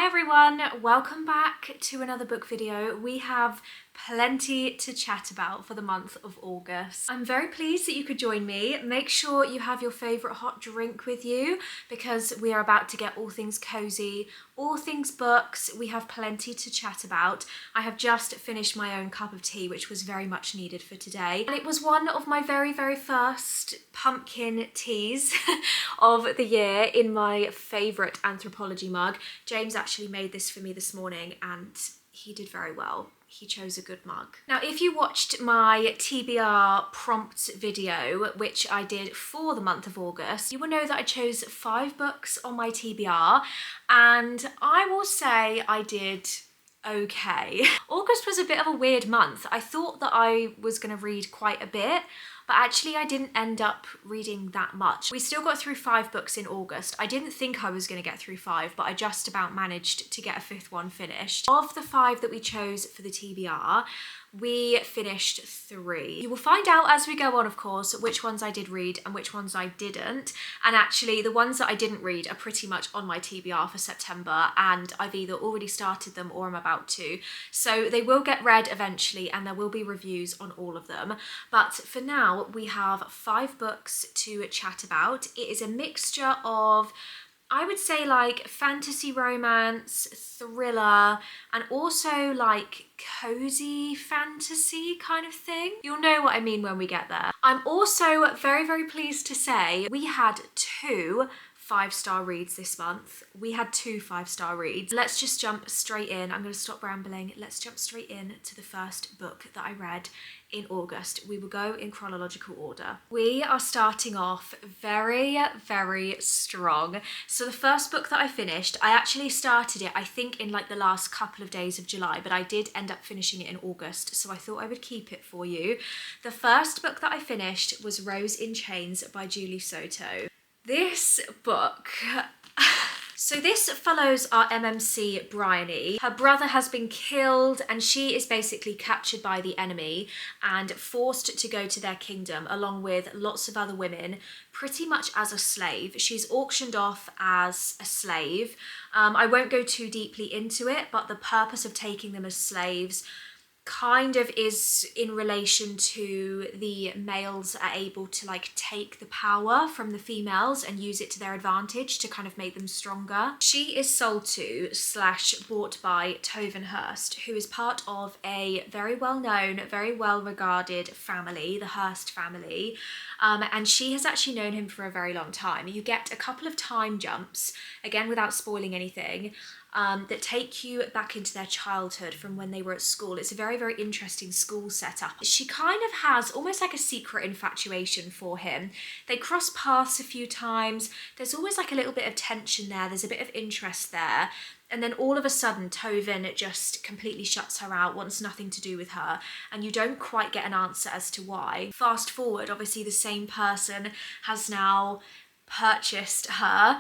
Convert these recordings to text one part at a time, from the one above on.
everyone, welcome back to another book video. We have plenty to chat about for the month of August. I'm very pleased that you could join me. Make sure you have your favourite hot drink with you because we are about to get all things cozy, all things books. We have plenty to chat about. I have just finished my own cup of tea, which was very much needed for today. And it was one of my very first pumpkin teas of the year in my favourite Anthropology mug. James actually made this for me this morning and he did very well. He chose a good mug. Now, if you watched my TBR prompts video, which I did for the month of August, you will know that I chose 5 books on my TBR, and I will say I did okay. August was a bit of a weird month. I thought that I was gonna read quite a bit, but actually I didn't end up reading that much. We still got through 5 books in August. I didn't think I was gonna get through 5, but I just about managed to get a 5th one finished. Of the 5 that we chose for the TBR, we finished 3. You will find out as we go on, of course, which ones I did read and which ones I didn't. And actually, the ones that I didn't read are pretty much on my TBR for September, and I've either already started them or I'm about to. So they will get read eventually, and there will be reviews on all of them. But for now, we have 5 books to chat about. It is a mixture of, I would say, like fantasy romance, thriller, and also like cozy fantasy kind of thing. You'll know what I mean when we get there. I'm also very pleased to say we had 2 5-star reads this month. We had 2 5-star reads. Let's just jump straight in. I'm going to stop rambling. Let's jump straight in to the first book that I read in August. We will go in chronological order. We are starting off very strong. So the first book that I finished, I actually started it, I think, in like the last couple of days of July, but I did end up finishing it in August, so I thought I would keep it for you. The first book that I finished was Rose in Chains by Julie Soto. This book, so this follows our MMC Bryony. Her brother has been killed and she is basically captured by the enemy and forced to go to their kingdom along with lots of other women, pretty much as a slave. She's auctioned off as a slave. I won't go too deeply into it, but the purpose of taking them as slaves kind of is in relation to the males are able to like take the power from the females and use it to their advantage to kind of make them stronger. She is sold to / bought by Tovin Hurst, who is part of a very well-known, very well-regarded family, the Hurst family. And she has actually known him for a very long time. You get a couple of time jumps, again without spoiling anything, that take you back into their childhood from when they were at school. It's a very interesting school setup. She kind of has almost like a secret infatuation for him. They cross paths a few times. There's always like a little bit of tension there. There's a bit of interest there. And then all of a sudden, Tovin just completely shuts her out, wants nothing to do with her, and you don't quite get an answer as to why. Fast forward, obviously the same person has now purchased her,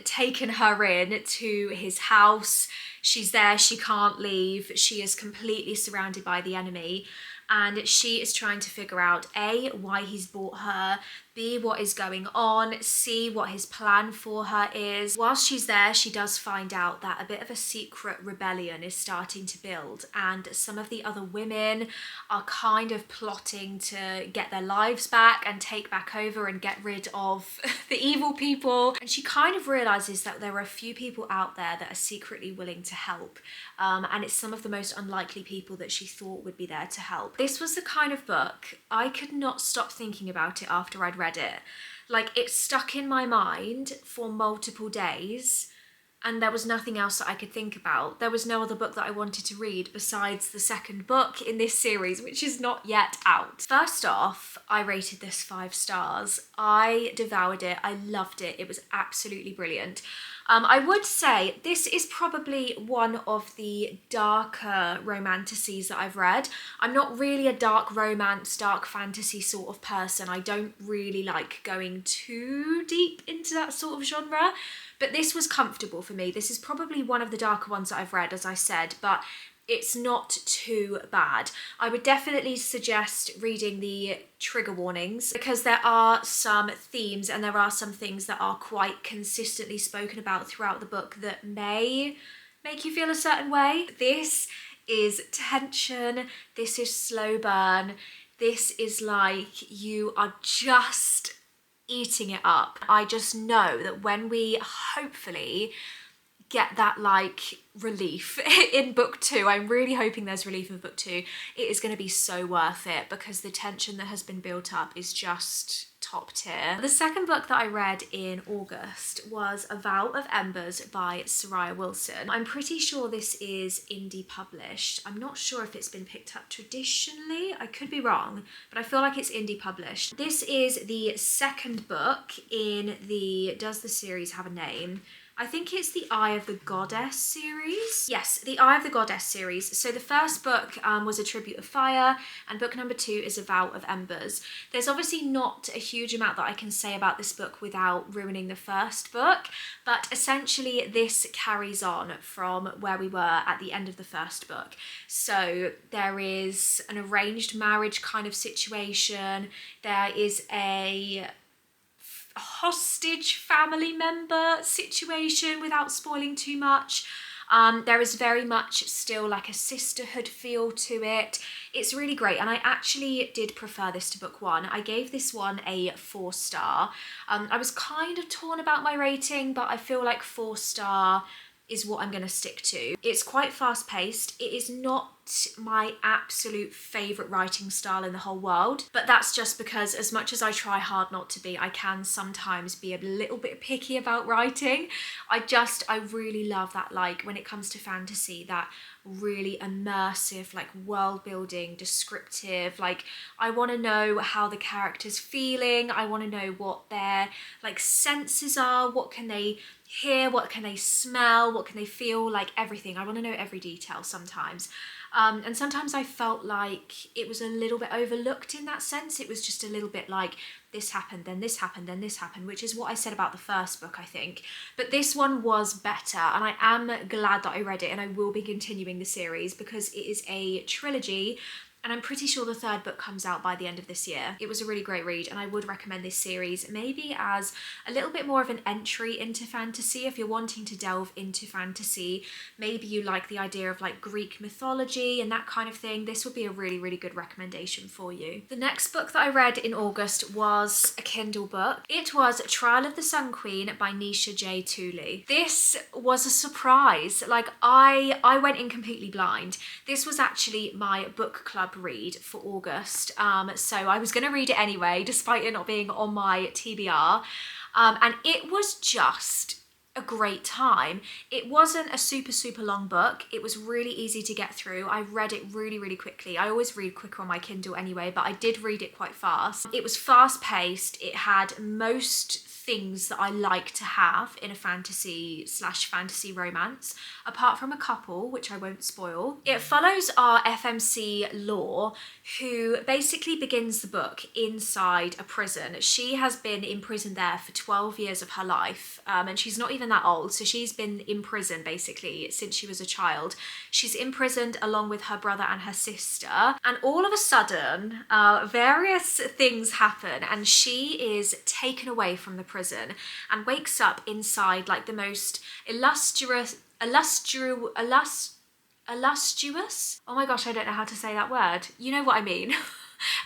taken her in to his house. She's there, she can't leave, she is completely surrounded by the enemy, and she is trying to figure out A, why he's bought her, B, what is going on, C, what his plan for her is. Whilst she's there, she does find out that a bit of a secret rebellion is starting to build, and some of the other women are kind of plotting to get their lives back and take back over and get rid of the evil people. And she kind of realizes that there are a few people out there that are secretly willing to help, and it's some of the most unlikely people that she thought would be there to help. This was the kind of book I could not stop thinking about it after I'd read it. Like, it stuck in my mind for multiple days and there was nothing else that I could think about. There was no other book that I wanted to read besides the second book in this series, which is not yet out. First off, I rated this 5 stars. I devoured it. I loved it. It was absolutely brilliant. I would say this is probably one of the darker romanticises that I've read. I'm not really a dark romance, dark fantasy sort of person. I don't really like going too deep into that sort of genre, but this was comfortable for me. This is probably one of the darker ones that I've read, as I said, but it's not too bad. I would definitely suggest reading the trigger warnings because there are some themes and there are some things that are quite consistently spoken about throughout the book that may make you feel a certain way. This is tension, this is slow burn, this is like you are just eating it up. I just know that when we hopefully get that like relief in book 2, I'm really hoping there's relief in book 2, it is going to be so worth it because the tension that has been built up is just top tier. The second book that I read in August was A Vow of Embers by Soraya Wilson. I'm pretty sure this is indie published. I'm not sure if it's been picked up traditionally. I could be wrong, but I feel like it's indie published. This is the second book in the Does the Series Have a Name? I think it's the Eye of the Goddess series. Yes, the Eye of the Goddess series. So the first book was A Tribute of Fire, and book number 2 is A Vow of Embers. There's obviously not a huge amount that I can say about this book without ruining the first book, but essentially this carries on from where we were at the end of the first book. So there is an arranged marriage kind of situation. There is a hostage family member situation without spoiling too much. There is very much still like a sisterhood feel to it. It's really great, and I actually did prefer this to book 1. I gave this one a 4-star. I was kind of torn about my rating, but I feel like 4-star is what I'm going to stick to. It's quite fast paced. It is not my absolute favourite writing style in the whole world, but that's just because as much as I try hard not to be, I can sometimes be a little bit picky about writing. I really love that, like when it comes to fantasy, that really immersive, like world building, descriptive, like I want to know how the character's feeling, I want to know what their like senses are, what can they hear, what can they smell, what can they feel, like everything. I want to know every detail sometimes. And sometimes I felt like it was a little bit overlooked in that sense. It was just a little bit like this happened, then this happened, then this happened, which is what I said about the first book, I think. But this one was better, and I am glad that I read it, and I will be continuing the series because it is a trilogy. And I'm pretty sure the third book comes out by the end of this year. It was a really great read, and I would recommend this series maybe as a little bit more of an entry into fantasy. If you're wanting to delve into fantasy, maybe you like the idea of like Greek mythology and that kind of thing, this would be a really, really good recommendation for you. The next book that I read in August was a Kindle book. It was Trial of the Sun Queen by Nisha J. Tooley. This was a surprise. Like I went in completely blind. This was actually my book club read for August, so I was going to read it anyway despite it not being on my TBR, and it was just a great time. It wasn't a super long book. It was really easy to get through. I read it really quickly. I always read quicker on my Kindle anyway, but I did read it quite fast. It was fast paced. It had most things that I like to have in a fantasy romance, apart from a couple, which I won't spoil. It follows our FMC Law, who basically begins the book inside a prison. She has been in prison there for 12 years of her life, and she's not even that old, so she's been in prison basically since she was a child. She's imprisoned along with her brother and her sister, and all of a sudden various things happen, and she is taken away from the prison and wakes up inside like the most illustrious, oh my gosh, I don't know how to say that word. You know what I mean.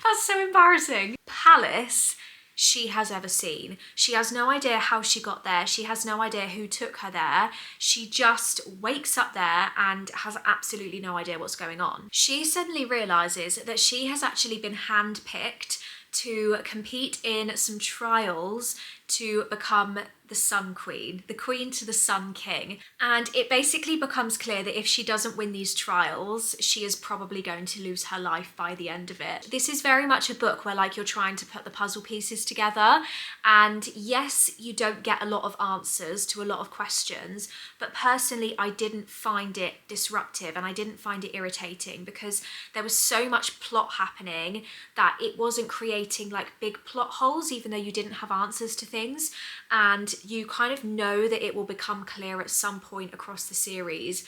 That's so embarrassing. Palace she has ever seen. She has no idea how she got there. She has no idea who took her there. She just wakes up there and has absolutely no idea what's going on. She suddenly realizes that she has actually been handpicked to compete in some trials to become the Sun Queen, the Queen to the Sun King. And it basically becomes clear that if she doesn't win these trials, she is probably going to lose her life by the end of it. This is very much a book where like you're trying to put the puzzle pieces together. And yes, you don't get a lot of answers to a lot of questions, but personally, I didn't find it disruptive and I didn't find it irritating because there was so much plot happening that it wasn't creating like big plot holes, even though you didn't have answers to things. And you kind of know that it will become clear at some point across the series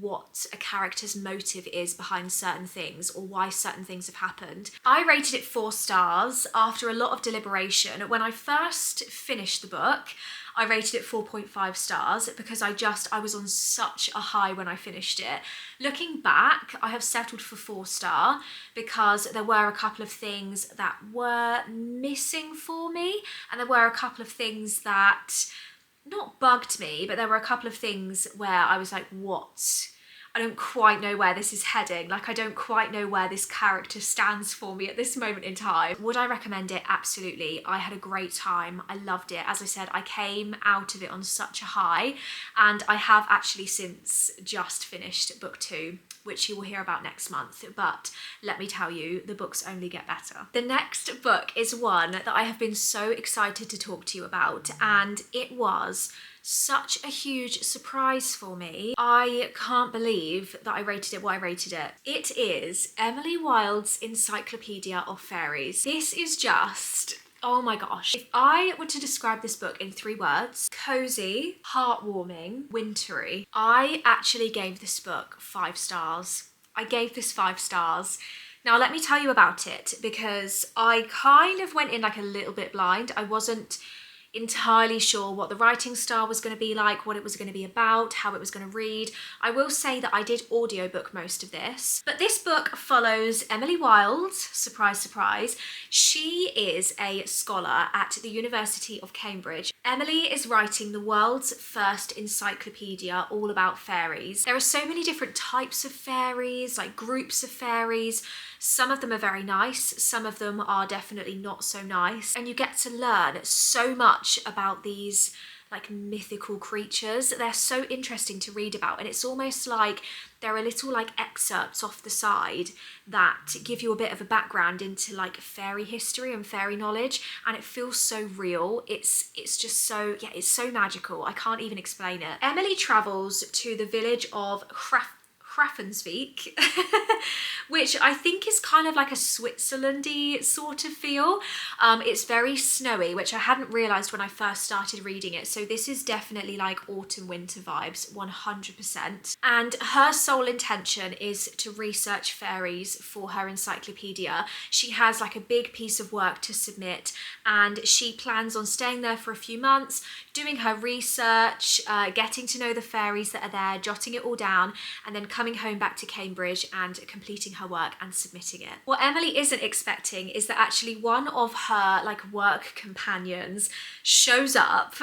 what a character's motive is behind certain things or why certain things have happened. I rated it 4 stars after a lot of deliberation. When I first finished the book, I rated it 4.5 stars because I was on such a high when I finished it. Looking back, I have settled for 4-star because there were a couple of things that were missing for me, and there were a couple of things that not bugged me, but there were a couple of things where I was like, what? I don't quite know where this is heading. Like, I don't quite know where this character stands for me at this moment in time. Would I recommend it? Absolutely. I had a great time. I loved it. As I said, I came out of it on such a high, and I have actually since just finished book 2, which you will hear about next month, but let me tell you, the books only get better. The next book is one that I have been so excited to talk to you about, and it was such a huge surprise for me. I can't believe that I rated it what I rated it. It is Emily Wilde's Encyclopedia of Fairies. This is just, oh my gosh. If I were to describe this book in 3 words, cozy, heartwarming, wintry, I actually gave this book 5 stars. I gave this 5 stars. Now let me tell you about it, because I kind of went in like a little bit blind. I wasn't entirely sure what the writing style was going to be like, what it was going to be about, how it was going to read. I will say that I did audiobook most of this, but this book follows Emily Wilde. Surprise, surprise. She is a scholar at the University of Cambridge. Emily is writing the world's first encyclopedia all about fairies. There are so many different types of fairies, like groups of fairies. Some of them are very nice, some of them are definitely not so nice, and you get to learn so much about these like mythical creatures. They're so interesting to read about, and it's almost like there are little like excerpts off the side that give you a bit of a background into like fairy history and fairy knowledge, and it feels so real. It's just so, yeah, it's so magical. I can't even explain it. Emily travels to the village of Hrafnsvik, which I think is kind of like a Switzerlandy sort of feel. It's very snowy, which I hadn't realised when I first started reading it. So this is definitely like autumn winter vibes, 100%. And her sole intention is to research fairies for her encyclopedia. She has like a big piece of work to submit, and she plans on staying there for a few months, doing her research, getting to know the fairies that are there, jotting it all down, and then coming home back to Cambridge and completing her work and submitting it. What Emily isn't expecting is that actually one of her like work companions shows up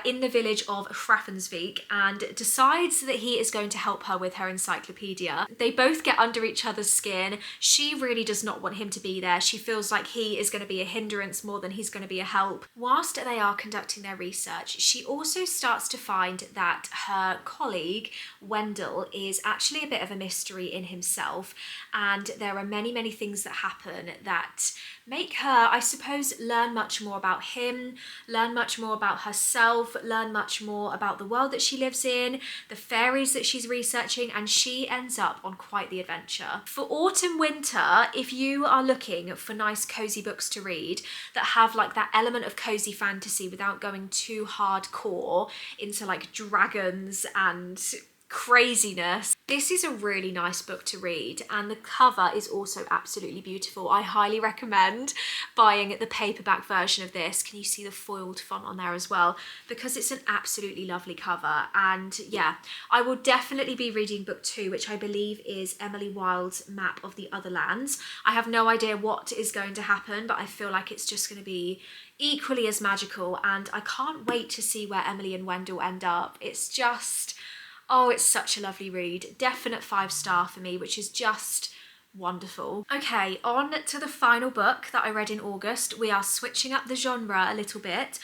in the village of Hrafnsvik and decides that he is going to help her with her encyclopedia. They both get under each other's skin. She really does not want him to be there. She feels like he is going to be a hindrance more than he's going to be a help. Whilst they are conducting their research, she also starts to find that her colleague Wendell is actually a bit of a mystery in himself, and there are many things that happen that make her, I suppose, learn much more about him, learn much more about herself, learn much more about the world that she lives in, the fairies that she's researching, and she ends up on quite the adventure. For autumn winter, if you are looking for nice cozy books to read that have like that element of cozy fantasy without going too hardcore into like dragons and craziness, this is a really nice book to read, and the cover is also absolutely beautiful. I highly recommend buying the paperback version of this. Can you see the foiled font on there as well? Because it's an absolutely lovely cover. And yeah, I will definitely be reading book 2, which I believe is Emily Wilde's Map of the Other Lands. I have no idea what is going to happen, but I feel like it's just going to be equally as magical, and I can't wait to see where Emily and Wendell end up. It's just, oh, it's such a lovely read. Definite 5-star for me, which is just wonderful. Okay, on to the final book that I read in August. We are switching up the genre a little bit.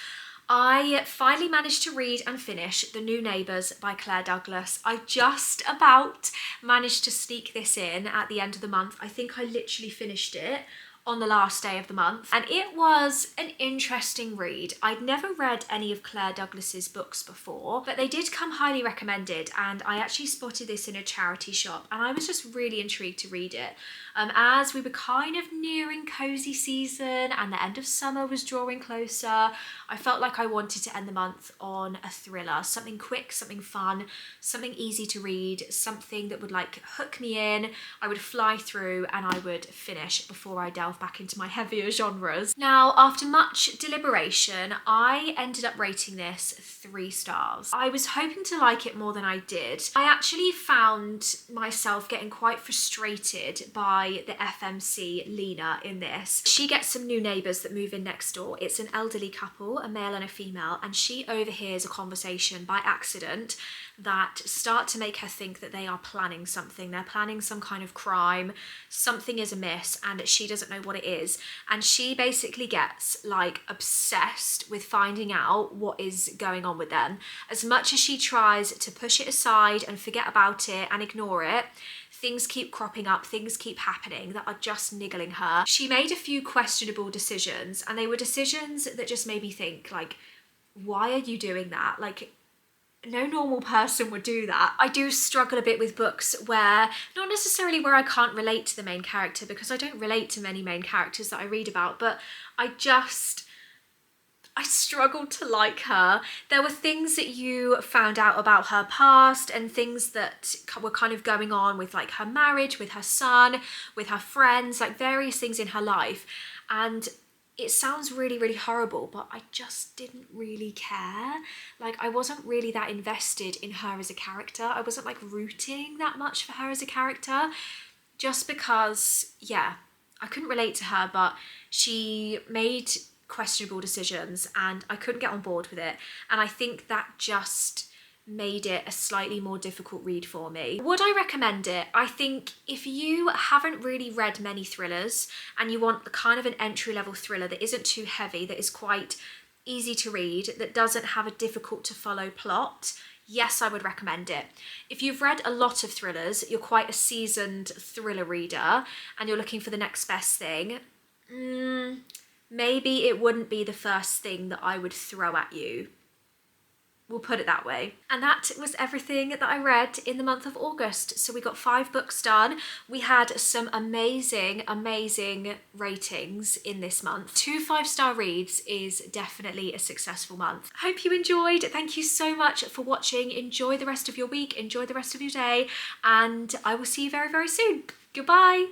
I finally managed to read and finish The New Neighbours by Claire Douglas. I just about managed to sneak this in at the end of the month. I think I literally finished it on the last day of the month, and it was an interesting read. I'd never read any of Claire Douglas's books before, but they did come highly recommended, and I actually spotted this in a charity shop and I was just really intrigued to read it. As we were kind of nearing cozy season and the end of summer was drawing closer, I felt like I wanted to end the month on a thriller, something quick, something fun, something easy to read, something that would like hook me in, I would fly through and I would finish before I delve back into my heavier genres. Now, after much deliberation, I ended up rating this 3 stars. I was hoping to like it more than I did. I actually found myself getting quite frustrated by the FMC Lena in this. She gets some new neighbours that move in next door. It's an elderly couple, a male and a female, and she overhears a conversation by accident that start to make her think that they are planning something. They're planning some kind of crime, something is amiss, and she doesn't know what it is. And she basically gets like obsessed with finding out what is going on with them. As much as she tries to push it aside and forget about it and ignore it, things keep cropping up, things keep happening that are just niggling her. She made a few questionable decisions, and they were decisions that just made me think, like, why are you doing that? Like, no normal person would do that. I do struggle a bit with books where, not necessarily where I can't relate to the main character, because I don't relate to many main characters that I read about, but I struggled to like her. There were things that you found out about her past and things that were kind of going on with like her marriage, with her son, with her friends, like various things in her life. And it sounds really, really horrible, but I just didn't really care. Like, I wasn't really that invested in her as a character. I wasn't like rooting that much for her as a character, just because, yeah, I couldn't relate to her, but she made questionable decisions and I couldn't get on board with it. And I think that just made it a slightly more difficult read for me. Would I recommend it? I think if you haven't really read many thrillers and you want the kind of an entry-level thriller that isn't too heavy, that is quite easy to read, that doesn't have a difficult to follow plot, yes, I would recommend it. If you've read a lot of thrillers, you're quite a seasoned thriller reader and you're looking for the next best thing, maybe it wouldn't be the first thing that I would throw at you. We'll put it that way. And that was everything that I read in the month of August. So we got 5 books done. We had some amazing, amazing ratings in this month. 2 5-star reads is definitely a successful month. Hope you enjoyed. Thank you so much for watching. Enjoy the rest of your week. Enjoy the rest of your day. And I will see you very, very soon. Goodbye.